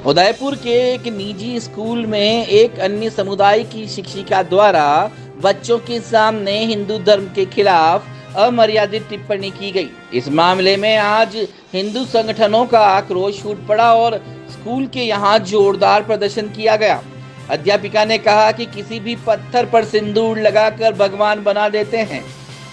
उदयपुर के एक निजी स्कूल में एक अन्य समुदाय की शिक्षिका द्वारा बच्चों के सामने हिंदू धर्म के खिलाफ अमर्यादित टिप्पणी की गई। इस मामले में आज हिंदू संगठनों का आक्रोश फूट पड़ा और स्कूल के यहाँ जोरदार प्रदर्शन किया गया। अध्यापिका ने कहा कि किसी भी पत्थर पर सिंदूर लगाकर भगवान बना देते हैं।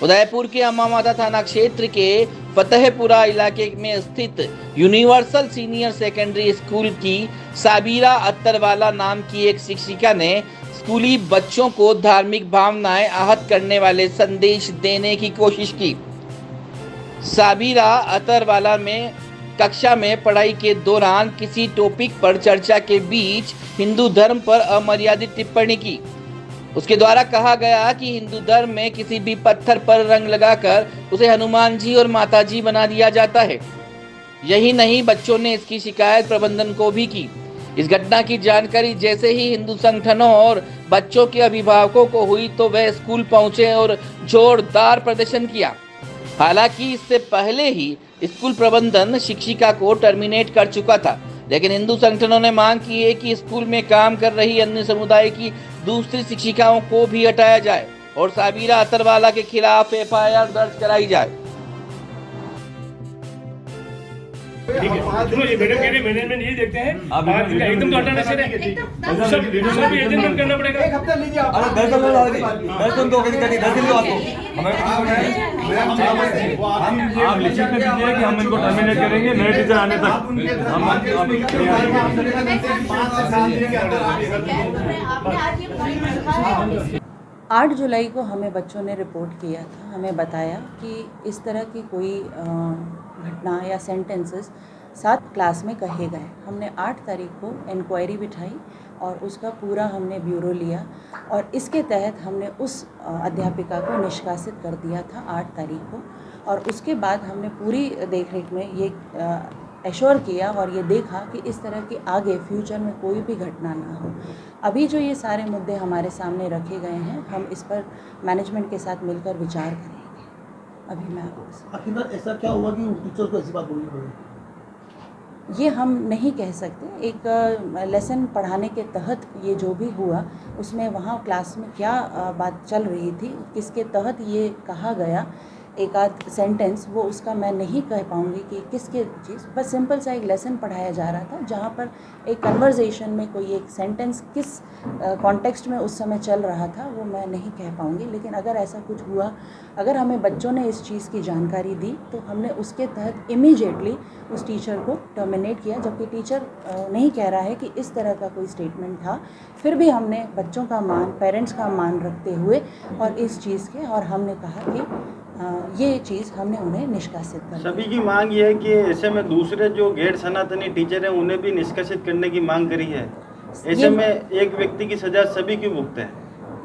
उदयपुर के अम्मा माता थाना क्षेत्र के फतेहपुरा इलाके में स्थित यूनिवर्सल सीनियर सेकेंडरी स्कूल की साबिरा अत्तरवाला नाम की एक शिक्षिका ने स्कूली बच्चों को धार्मिक भावनाएं आहत करने वाले संदेश देने की कोशिश की। साबिरा अत्तरवाला में कक्षा में पढ़ाई के दौरान किसी टॉपिक पर चर्चा के बीच हिंदू धर्म पर अमर्यादित टिप्पणी की। उसके द्वारा कहा गया कि हिंदू धर्म में किसी भी पत्थर पर रंग लगाकर उसे हनुमान जी और माता जी बना दिया जाता है। यही नहीं, बच्चों ने इसकी शिकायत प्रबंधन को भी की। इस घटना की जानकारी जैसे ही हिंदू संगठनों और बच्चों के अभिभावकों को हुई तो वह स्कूल पहुंचे और जोरदार प्रदर्शन किया। हालांकि इससे पहले ही स्कूल प्रबंधन शिक्षिका को टर्मिनेट कर चुका था, लेकिन हिंदू संगठनों ने मांग की है कि स्कूल में काम कर रही अन्य समुदाय की दूसरी शिक्षिकाओं को भी हटाया जाए और साबिरा अत्तरवाला के खिलाफ एफआईआर दर्ज कराई जाए। ठीक है, सुनो, ये मैडम कह रहे मैनेजमेंट यही देखते हैं आज का एकदम तो हटाना चाहिए, सब भी एजेंटमेंट करना पड़ेगा। एक हफ्ता लीजिए आप। अरे 10 दिन लगा दी, 10 दिन तो कैसे कटी, 10 दिन तो आपको हमें आप लिखित में दीजिए कि हम इनको टर्मिनेट करेंगे नए टीचर आने तक। हम 8 जुलाई को हमें बच्चों ने रिपोर्ट किया था, हमें बताया कि इस तरह की कोई घटना या सेंटेंसेस 7 क्लास में कहे गए। हमने 8 तारीख को इंक्वायरी बिठाई और उसका पूरा हमने ब्यूरो लिया और इसके तहत हमने उस अध्यापिका को निष्कासित कर दिया था 8 तारीख को। और उसके बाद हमने पूरी देखरेख में ये एश्योर किया और ये देखा कि इस तरह की आगे फ्यूचर में कोई भी घटना ना हो। अभी जो ये सारे मुद्दे हमारे सामने रखे गए हैं, हम इस पर मैनेजमेंट के साथ मिलकर विचार करेंगे। अभी मैं आखिर ऐसा क्या हुआ कि टीचर को ऐसी बात बोलनी पड़ी? ये हम नहीं कह सकते। एक लेसन पढ़ाने के तहत ये जो भी हुआ उसमें वहाँ क्लास में क्या बात चल रही थी, किसके तहत ये कहा गया, एक आध सेंटेंस वो उसका मैं नहीं कह पाऊँगी कि किसके चीज़, बस सिंपल सा एक लेसन पढ़ाया जा रहा था जहाँ पर एक कन्वर्सेशन में कोई एक सेंटेंस किस कॉन्टेक्स्ट में उस समय चल रहा था वो मैं नहीं कह पाऊँगी। लेकिन अगर ऐसा कुछ हुआ, अगर हमें बच्चों ने इस चीज़ की जानकारी दी तो हमने उसके तहत इमीडिएटली उस टीचर को टर्मिनेट किया, जबकि टीचर नहीं कह रहा है कि इस तरह का कोई स्टेटमेंट था। फिर भी हमने बच्चों का मान, पेरेंट्स का मान रखते हुए और इस चीज़ के और हमने कहा कि ये चीज़ हमने उन्हें निष्कासित कर दी। सभी की मांग ये है कि ऐसे में दूसरे जो गैर सनातनी टीचर हैं उन्हें भी निष्कासित करने की मांग करी है। ऐसे में एक व्यक्ति की सजा सभी क्यों भुगते हैं?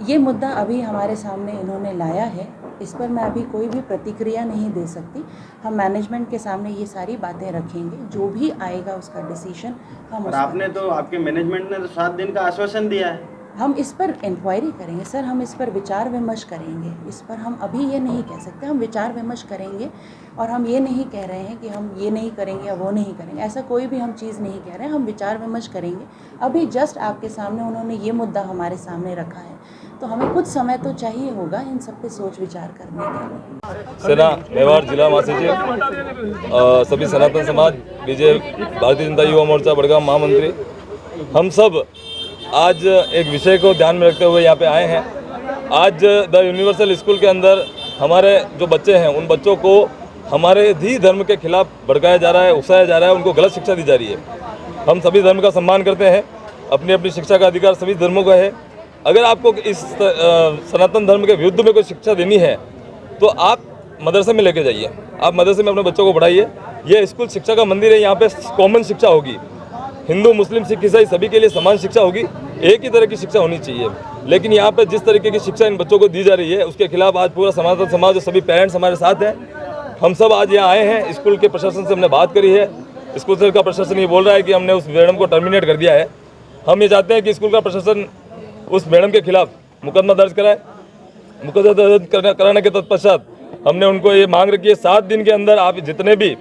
ये मुद्दा अभी हमारे सामने इन्होंने लाया है, इस पर मैं अभी कोई भी प्रतिक्रिया नहीं दे सकती। हम मैनेजमेंट के सामने ये सारी बातें रखेंगे, जो भी आएगा उसका डिसीजन हम। और आपने तो, आपके मैनेजमेंट ने तो 7 दिन का आश्वासन दिया है। हम इस पर इंक्वायरी करेंगे सर, हम इस पर विचार विमर्श करेंगे। इस पर हम अभी ये नहीं कह सकते, हम विचार विमर्श करेंगे और हम ये नहीं कह रहे हैं कि हम ये नहीं करेंगे या वो नहीं करेंगे, ऐसा कोई भी हम चीज़ नहीं कह रहे हैं। हम विचार विमर्श करेंगे। अभी जस्ट आपके सामने उन्होंने ये मुद्दा हमारे सामने रखा है, तो हमें कुछ समय तो चाहिए होगा इन सब पे सोच विचार करने के लिए। सेना मेवाड़ जिला महासचिव, सभी सनातन समाज, बीजेपी, भारतीय जनता युवा मोर्चा बड़गाम महामंत्री, हम सब आज एक विषय को ध्यान में रखते हुए यहाँ पे आए हैं। आज द यूनिवर्सल स्कूल के अंदर हमारे जो बच्चे हैं उन बच्चों को हमारे ही धर्म के खिलाफ भड़काया जा रहा है, उकसाया जा रहा है, उनको गलत शिक्षा दी जा रही है। हम सभी धर्म का सम्मान करते हैं, अपनी अपनी शिक्षा का अधिकार सभी धर्मों का है। अगर आपको इस सनातन धर्म के विरुद्ध में कोई शिक्षा देनी है तो आप मदरसे में लेके जाइए, आप मदरसे में अपने बच्चों को पढ़ाइए। ये स्कूल शिक्षा का मंदिर है, यहाँ पे कॉमन शिक्षा होगी, हिंदू मुस्लिम सिख ईसाई सभी के लिए समान शिक्षा होगी, एक ही तरह की शिक्षा होनी चाहिए। लेकिन यहाँ पर जिस तरीके की शिक्षा इन बच्चों को दी जा रही है उसके खिलाफ आज पूरा सनातन समाज और सभी पेरेंट्स हमारे साथ हैं। हम सब आज यहाँ आए हैं। स्कूल के प्रशासन से हमने बात करी है, स्कूल का प्रशासन ये बोल रहा है कि हमने उस मैडम को टर्मिनेट कर दिया है। हम ये चाहते हैं कि स्कूल का प्रशासन उस मैडम के खिलाफ मुकदमा दर्ज कराए। मुकदमा दर्ज कराने के तत्पश्चात हमने उनको ये मांग रखी है 7 दिन के अंदर आप जितने भी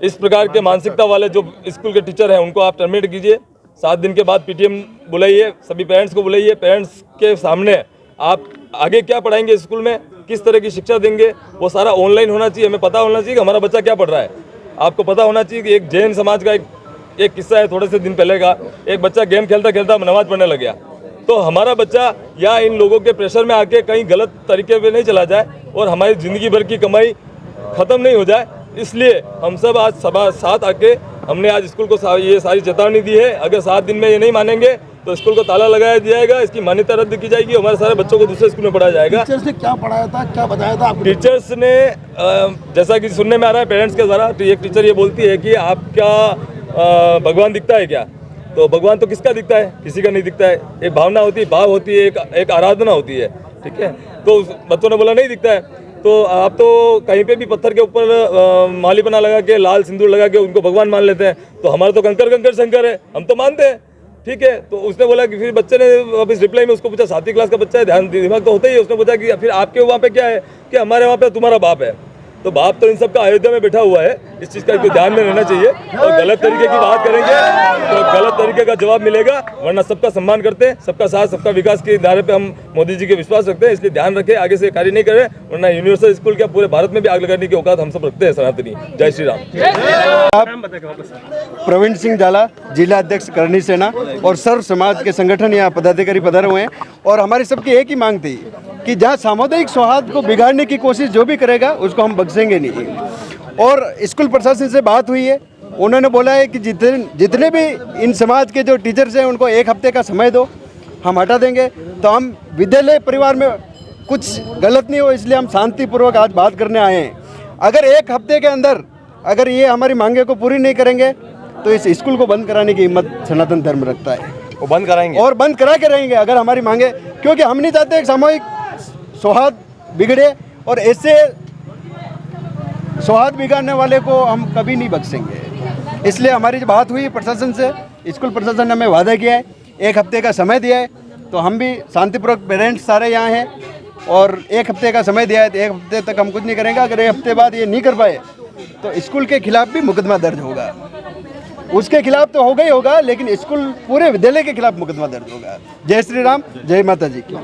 इस प्रकार के मानसिकता वाले जो स्कूल के टीचर हैं उनको आप टर्मिनेट कीजिए। 7 दिन के बाद पीटीएम बुलाइए, सभी पेरेंट्स को बुलाइए। पेरेंट्स के सामने आप आगे क्या पढ़ाएंगे स्कूल में, किस तरह की शिक्षा देंगे, वो सारा ऑनलाइन होना चाहिए। हमें पता होना चाहिए कि हमारा बच्चा क्या पढ़ रहा है। आपको पता होना चाहिए कि एक जैन समाज का एक किस्सा है थोड़े से दिन पहले का। एक बच्चा गेम खेलता खेलता नमाज पढ़ने लग गया। तो हमारा बच्चा या इन लोगों के प्रेशर में आके कहीं गलत तरीके पे नहीं चला जाए और हमारी ज़िंदगी भर की कमाई ख़त्म नहीं हो जाए, इसलिए हम सब आज सभा साथ आके हमने आज स्कूल को ये सारी चेतावनी दी है। अगर 7 दिन में ये नहीं मानेंगे तो स्कूल को ताला लगाया जाएगा, इसकी मान्यता रद्द की जाएगी, हमारे सारे बच्चों को दूसरे स्कूल में पढ़ाया जाएगा। टीचर्स ने क्या पढ़ाया था, क्या बताया था आपको? टीचर्स ने जैसा कि सुनने में आ रहा है पेरेंट्स के द्वारा, तो एक टीचर ये बोलती है कि आपका भगवान दिखता है क्या? तो भगवान तो किसका दिखता है? किसी का नहीं दिखता है। एक भावना होती है, भाव होती है, एक आराधना होती है, ठीक है। तो बच्चों ने बोला नहीं दिखता है। तो आप तो कहीं पे भी पत्थर के ऊपर मालीपना लगा के, लाल सिंदूर लगा के उनको भगवान मान लेते हैं। तो हमारा तो कंकर शंकर है, हम तो मानते हैं, ठीक है। तो उसने बोला कि फिर बच्चे ने वापस रिप्लाई में उसको पूछा, 7वीं क्लास का बच्चा है, ध्यान दिमाग तो होता ही है। उसने पूछा कि फिर आपके वहाँ पे क्या है? कि हमारे वहाँ पे तुम्हारा बाप है। तो बाप तो इन सब का अयोध्या में बैठा हुआ है, इस चीज़ का इनको ध्यान में रहना चाहिए। और गलत तरीके की बात करेंगे तो गलत तरीके का जवाब मिलेगा, वरना सबका सम्मान करते हैं, सबका साथ सबका विकास के दायरे पे हम मोदी जी के विश्वास रखते हैं। इसलिए ध्यान रखें, आगे से कार्य नहीं करें, वरना यूनिवर्सल स्कूल के पूरे भारत में भी आग लगाने की औकात हम सब रखते हैं। सनातनी जय श्री राम। प्रवीण सिंह झाला, जिला अध्यक्ष करनी सेना और सर्व समाज के संगठन यहाँ पदाधिकारी पधारे हुए हैं। और हमारी सबकी एक ही मांग थी कि जहाँ सामुदायिक सौहार्द को बिगाड़ने की कोशिश जो भी करेगा उसको हम बख्शेंगे नहीं। और स्कूल प्रशासन से बात हुई है, उन्होंने बोला है कि जितने भी इन समाज के जो टीचर्स हैं उनको 1 हफ्ते का समय दो, हम हटा देंगे। तो हम विद्यालय परिवार में कुछ गलत नहीं हो, इसलिए हम शांतिपूर्वक आज बात करने आए हैं। अगर 1 हफ्ते के अंदर अगर ये हमारी मांगे को पूरी नहीं करेंगे तो इस स्कूल को बंद कराने की हिम्मत सनातन धर्म रखता है। वो बंद कराएंगे और बंद करा के रहेंगे अगर हमारी मांगे, क्योंकि हम नहीं चाहते एक सामूहिक सौहार्द बिगड़े और ऐसे सौहार्द बिगाड़ने वाले को हम कभी नहीं बख्शेंगे। इसलिए हमारी जो बात हुई प्रशासन से, स्कूल प्रशासन ने हमें वादा किया है, 1 हफ्ते का समय दिया है। तो हम भी शांतिपूर्वक पेरेंट्स सारे यहाँ हैं और 1 हफ्ते का समय दिया है, तो 1 हफ्ते तक हम कुछ नहीं करेंगे। अगर 1 हफ्ते बाद ये नहीं कर पाए तो स्कूल के खिलाफ भी मुकदमा दर्ज होगा। उसके खिलाफ तो होगा ही होगा, लेकिन स्कूल पूरे विद्यालय के खिलाफ मुकदमा दर्ज होगा। जय श्री राम, जय माता जी की।